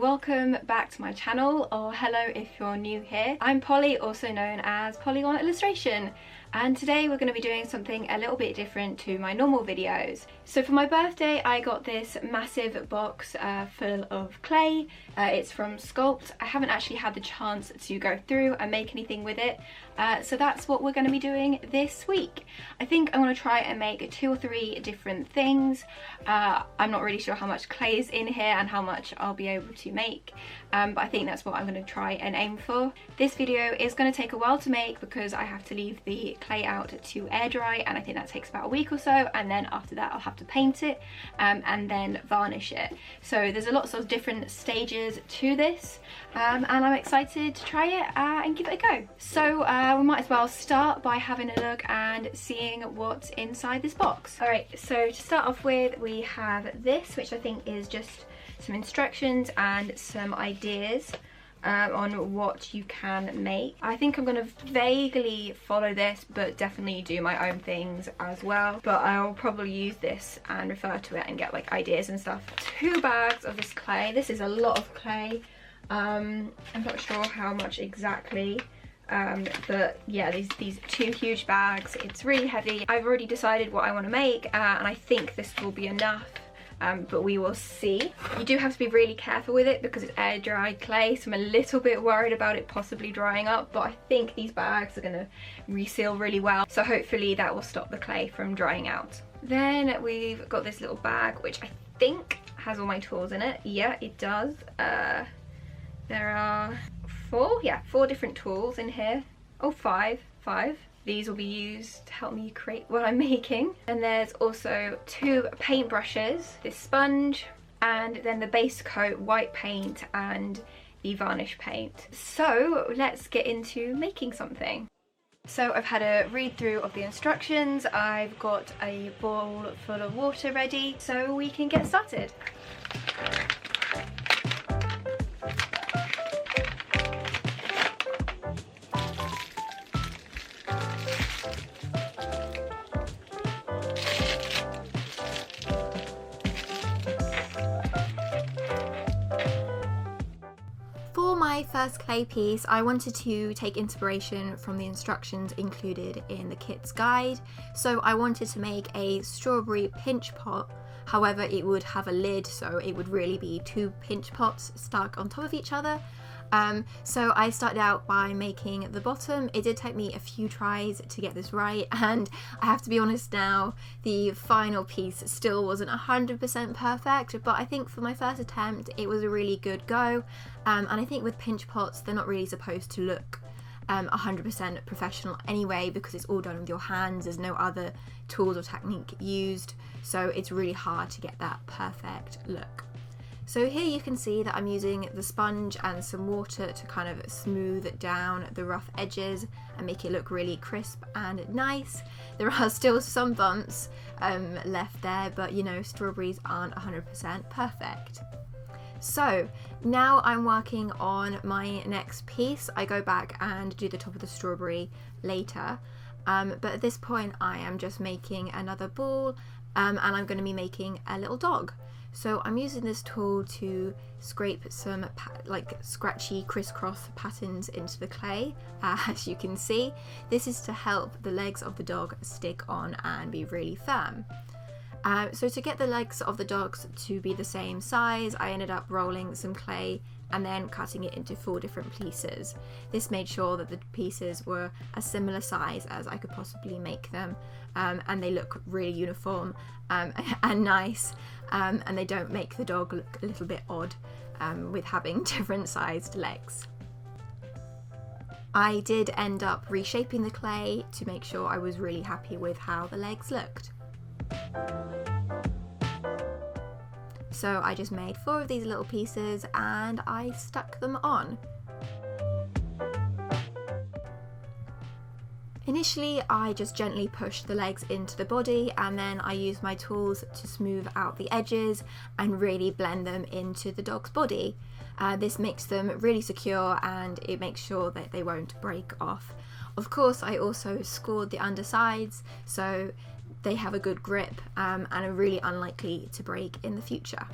welcome back to my channel, or hello if you're new here. I'm Polly, also known as Pollygone Illustration, and today we're going to be doing something a little bit different to my normal videos. So for my birthday I got this massive box full of clay. It's from Sculpd. I haven't actually had the chance to go through and make anything with it, so that's what we're going to be doing this week. I think I'm going to try and make 2 or 3 different things. I'm not really sure how much clay is in here and how much I'll be able to make, but I think that's what I'm going to try and aim for. This video is going to take a while to make because I have to leave the clay out to air dry, and I think that takes about a week or so, and then after that I'll have to paint it and then varnish it. So there's a lots of different stages to this, and I'm excited to try it and give it a go. So we might as well start by having a look and seeing what's inside this box. Alright, so to start off with we have this, which I think is just some instructions and some ideas on what you can make. I think I'm going to vaguely follow this, but definitely do my own things as well. But I'll probably use this and refer to it and get like ideas and stuff. 2 bags of this clay. This is a lot of clay. I'm not sure how much exactly. But yeah, these 2 huge bags. It's really heavy. I've already decided what I want to make, and I think this will be enough. But we will see. You do have to be really careful with it because it's air dried clay, so I'm a little bit worried about it possibly drying up, but I think these bags are going to reseal really well, so hopefully that will stop the clay from drying out. Then we've got this little bag which I think has all my tools in it. Yeah, it does. There are 4 different tools in here. Oh, 5. These will be used to help me create what I'm making. And there's also 2 paint brushes, this sponge, and then the base coat, white paint, and the varnish paint. So let's get into making something. So I've had a read through of the instructions. I've got a bowl full of water ready, so we can get started. For my first clay piece, I wanted to take inspiration from the instructions included in the kit's guide. So I wanted to make a strawberry pinch pot. However, it would have a lid, so it would really be 2 pinch pots stuck on top of each other. So I started out by making the bottom. It did take me a few tries to get this right, and I have to be honest now, the final piece still wasn't 100% perfect, but I think for my first attempt it was a really good go. And I think with pinch pots they're not really supposed to look 100% professional anyway, because it's all done with your hands. There's no other tools or technique used, so it's really hard to get that perfect look. So here you can see that I'm using the sponge and some water to kind of smooth down the rough edges and make it look really crisp and nice. There are still some bumps left there, but you know, strawberries aren't 100% perfect. So now I'm working on my next piece. I go back and do the top of the strawberry later, but at this point I am just making another ball, and I'm going to be making a little dog. So I'm using this tool to scrape some like scratchy crisscross patterns into the clay. As you can see, this is to help the legs of the dog stick on and be really firm. So to get the legs of the dogs to be the same size, I ended up rolling some clay and then cutting it into 4 different pieces. This made sure that the pieces were a similar size as I could possibly make them, and they look really uniform and nice, and they don't make the dog look a little bit odd with having different sized legs. I did end up reshaping the clay to make sure I was really happy with how the legs looked. So I just made 4 of these little pieces and I stuck them on. Initially I just gently pushed the legs into the body, and then I used my tools to smooth out the edges and really blend them into the dog's body. This makes them really secure and it makes sure that they won't break off. Of course I also scored the undersides so they have a good grip and are really unlikely to break in the future.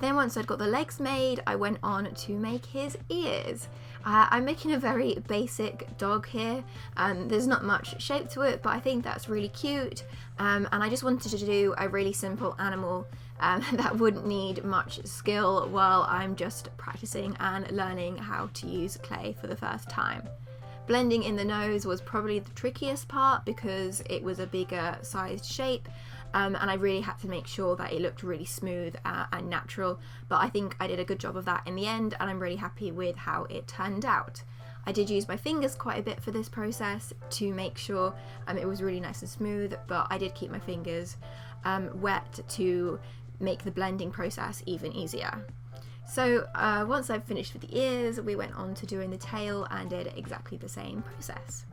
Then once I'd got the legs made, I went on to make his ears. I'm making a very basic dog here. There's not much shape to it, but I think that's really cute. And I just wanted to do a really simple animal that wouldn't need much skill while I'm just practicing and learning how to use clay for the first time. Blending in the nose was probably the trickiest part because it was a bigger sized shape. And I really had to make sure that it looked really smooth and natural, but I think I did a good job of that in the end, and I'm really happy with how it turned out. I did use my fingers quite a bit for this process to make sure it was really nice and smooth, but I did keep my fingers wet to make the blending process even easier. So once I've finished with the ears, we went on to doing the tail and did exactly the same process.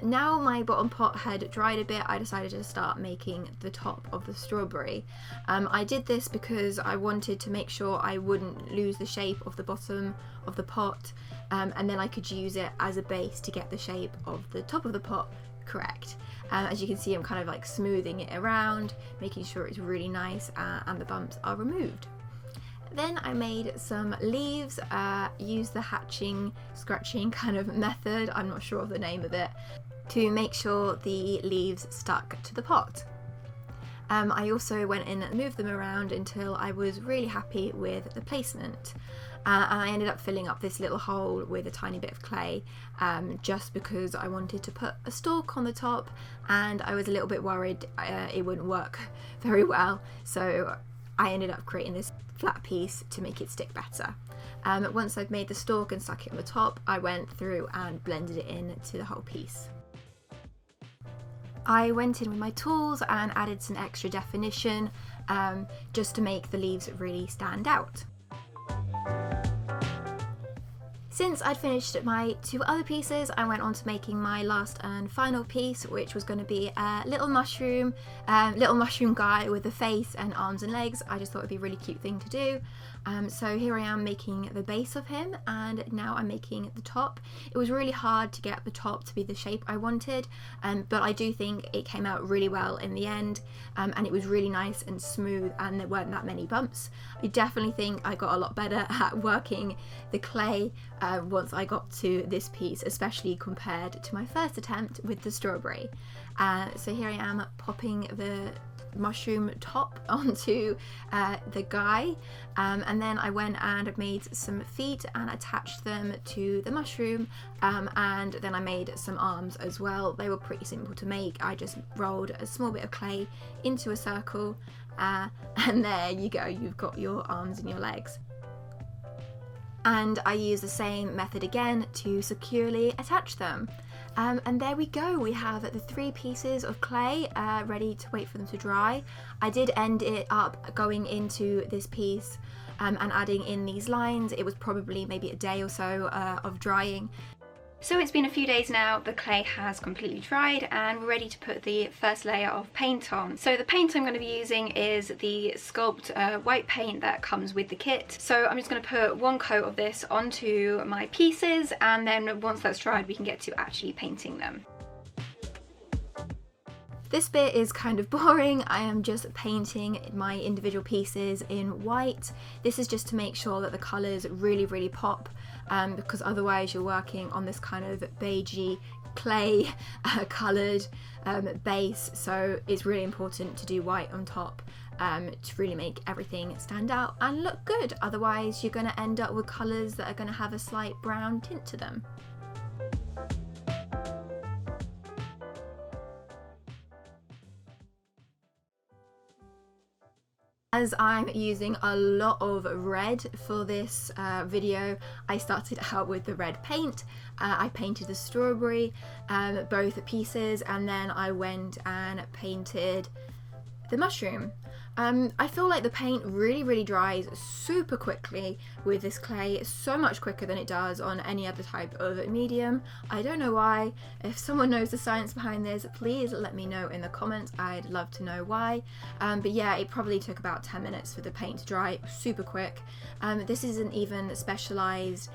Now my bottom pot had dried a bit, I decided to start making the top of the strawberry. I did this because I wanted to make sure I wouldn't lose the shape of the bottom of the pot, and then I could use it as a base to get the shape of the top of the pot correct. As you can see, I'm kind of like smoothing it around, making sure it's really nice and the bumps are removed. Then I made some leaves, used the hatching, scratching kind of method, I'm not sure of the name of it, to make sure the leaves stuck to the pot. I also went in and moved them around until I was really happy with the placement. And I ended up filling up this little hole with a tiny bit of clay just because I wanted to put a stalk on the top, and I was a little bit worried it wouldn't work very well, so I ended up creating this flat piece to make it stick better. Once I've made the stalk and stuck it on the top, I went through and blended it in to the whole piece. I went in with my tools and added some extra definition just to make the leaves really stand out. Since I'd finished my two other pieces, I went on to making my last and final piece, which was going to be a little mushroom guy with a face and arms and legs. I just thought it'd be a really cute thing to do. So here I am making the base of him, and now I'm making the top. It was really hard to get the top to be the shape I wanted, but I do think it came out really well in the end, and it was really nice and smooth and there weren't that many bumps. I definitely think I got a lot better at working the clay once I got to this piece, especially compared to my first attempt with the strawberry. So here I am popping the mushroom top onto the guy, and then I went and made some feet and attached them to the mushroom, and then I made some arms as well. They were pretty simple to make. I just rolled a small bit of clay into a circle, and there you go, you've got your arms and your legs. And I used the same method again to securely attach them. And there we go, we have the three pieces of clay ready to wait for them to dry. I did end it up going into this piece and adding in these lines. It was probably maybe a day or so of drying. So it's been a few days now, the clay has completely dried and we're ready to put the first layer of paint on. So the paint I'm going to be using is the Sculpd white paint that comes with the kit. So I'm just going to put one coat of this onto my pieces, and then once that's dried we can get to actually painting them. This bit is kind of boring. I am just painting my individual pieces in white. This is just to make sure that the colours really pop, because otherwise you're working on this kind of beigey clay coloured base, so it's really important to do white on top to really make everything stand out and look good. Otherwise you're going to end up with colours that are going to have a slight brown tint to them. As I'm using a lot of red for this video, I started out with the red paint. I painted the strawberry, both pieces, and then I went and painted the mushroom. I feel like the paint really dries super quickly with this clay, so much quicker than it does on any other type of medium. I don't know why. If someone knows the science behind this, please let me know in the comments. I'd love to know why. But yeah, it probably took about 10 minutes for the paint to dry super quick. This isn't even specialized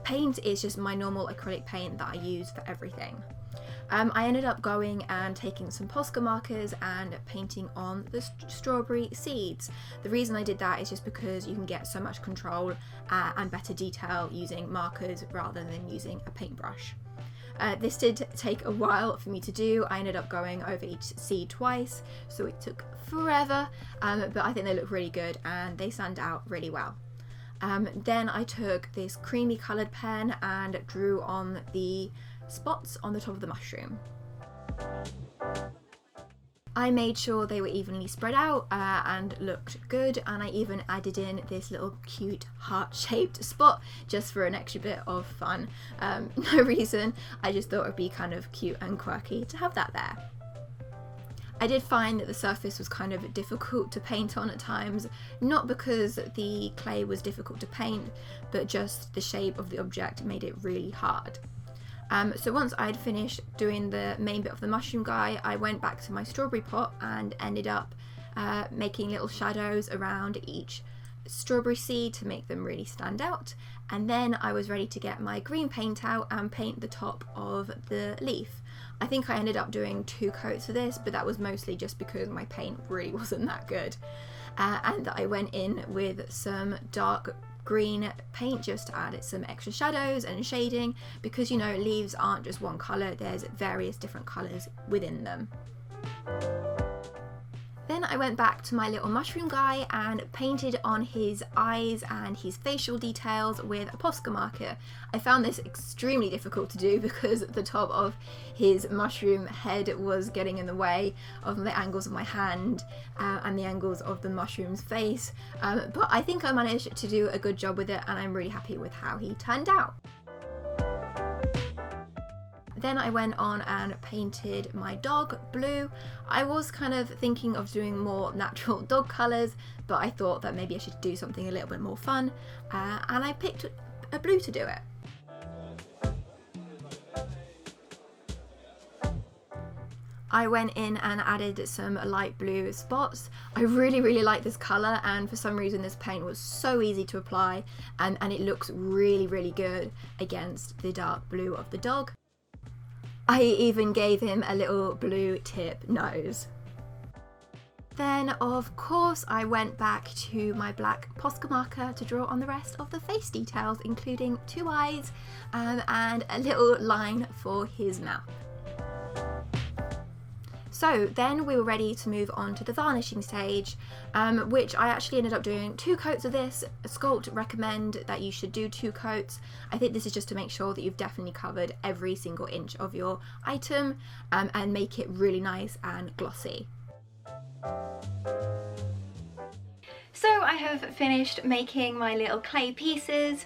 paint, it's just my normal acrylic paint that I use for everything. I ended up going and taking some Posca markers and painting on the strawberry seeds. The reason I did that is just because you can get so much control and better detail using markers rather than using a paintbrush. This did take a while for me to do. I ended up going over each seed twice, so it took forever, but I think they look really good and they stand out really well. Then I took this creamy coloured pen and drew on the spots on the top of the mushroom. I made sure they were evenly spread out and looked good, and I even added in this little cute heart-shaped spot just for an extra bit of fun. No reason, I just thought it would be kind of cute and quirky to have that there. I did find that the surface was kind of difficult to paint on at times, not because the clay was difficult to paint, but just the shape of the object made it really hard. So once I'd finished doing the main bit of the mushroom guy, I went back to my strawberry pot and ended up making little shadows around each strawberry seed to make them really stand out. And then I was ready to get my green paint out and paint the top of the leaf. I think I ended up doing 2 coats of this, but that was mostly just because my paint really wasn't that good. And I went in with some dark green paint just to add some extra shadows and shading, because you know, leaves aren't just one colour, there's various different colours within them. Then I went back to my little mushroom guy and painted on his eyes and his facial details with a Posca marker. I found this extremely difficult to do because the top of his mushroom head was getting in the way of the angles of my hand and the angles of the mushroom's face, but I think I managed to do a good job with it and I'm really happy with how he turned out. Then I went on and painted my dog blue. I was kind of thinking of doing more natural dog colours, but I thought that maybe I should do something a little bit more fun, and I picked a blue to do it. I went in and added some light blue spots. I really like this colour, and for some reason this paint was so easy to apply, and it looks really good against the dark blue of the dog. I even gave him a little blue tip nose. Then of course I went back to my black Posca marker to draw on the rest of the face details, including 2 eyes and a little line for his mouth. So then we were ready to move on to the varnishing stage, which I actually ended up doing 2 coats of this. Sculpd recommend that you should do 2 coats. I think this is just to make sure that you've definitely covered every single inch of your item and make it really nice and glossy. So I have finished making my little clay pieces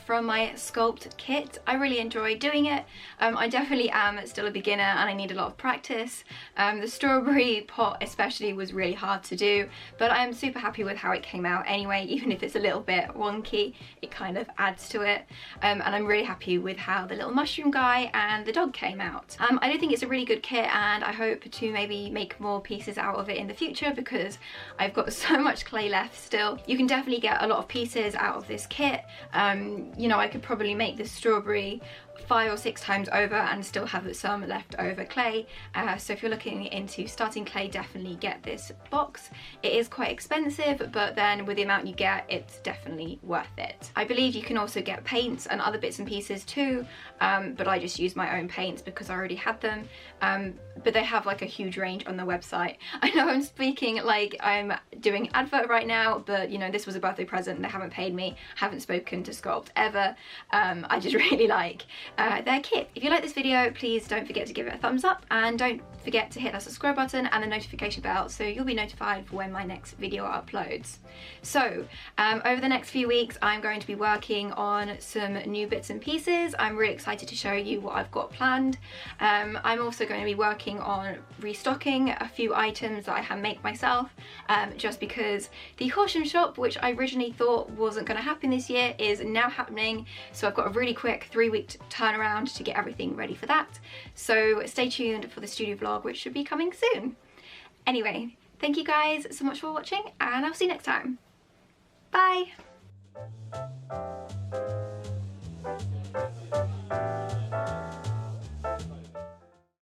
from my Sculpd kit. I really enjoy doing it. I definitely am still a beginner and I need a lot of practice. The strawberry pot especially was really hard to do, but I am super happy with how it came out anyway. Even if it's a little bit wonky, it kind of adds to it. And I'm really happy with how the little mushroom guy and the dog came out. I do think it's a really good kit, and I hope to maybe make more pieces out of it in the future because I've got so much clay left still. You can definitely get a lot of pieces out of this kit. You know, I could probably make this strawberry 5 or 6 times over and still have some left over clay, so if you're looking into starting clay, definitely get this box. It is quite expensive, but then with the amount you get, it's definitely worth it. I believe you can also get paints and other bits and pieces too, but I just used my own paints because I already had them, but they have like a huge range on their website. I know I'm speaking like I'm doing advert right now, but you know, this was a birthday present. They haven't paid me, haven't spoken to Sculpd ever. I just really like their kit. If you like this video, please don't forget to give it a thumbs up, and don't forget to hit that subscribe button and the notification bell so you'll be notified for when my next video uploads. So over the next few weeks I'm going to be working on some new bits and pieces. I'm really excited to show you what I've got planned. I'm also going to be working on restocking a few items that I hand make myself, just because the Horsham shop, which I originally thought wasn't going to happen this year, is now happening, so I've got a really quick 3-week turnaround to get everything ready for that. So stay tuned for the studio vlog, which should be coming soon. Anyway, thank you guys so much for watching, and I'll see you next time. Bye!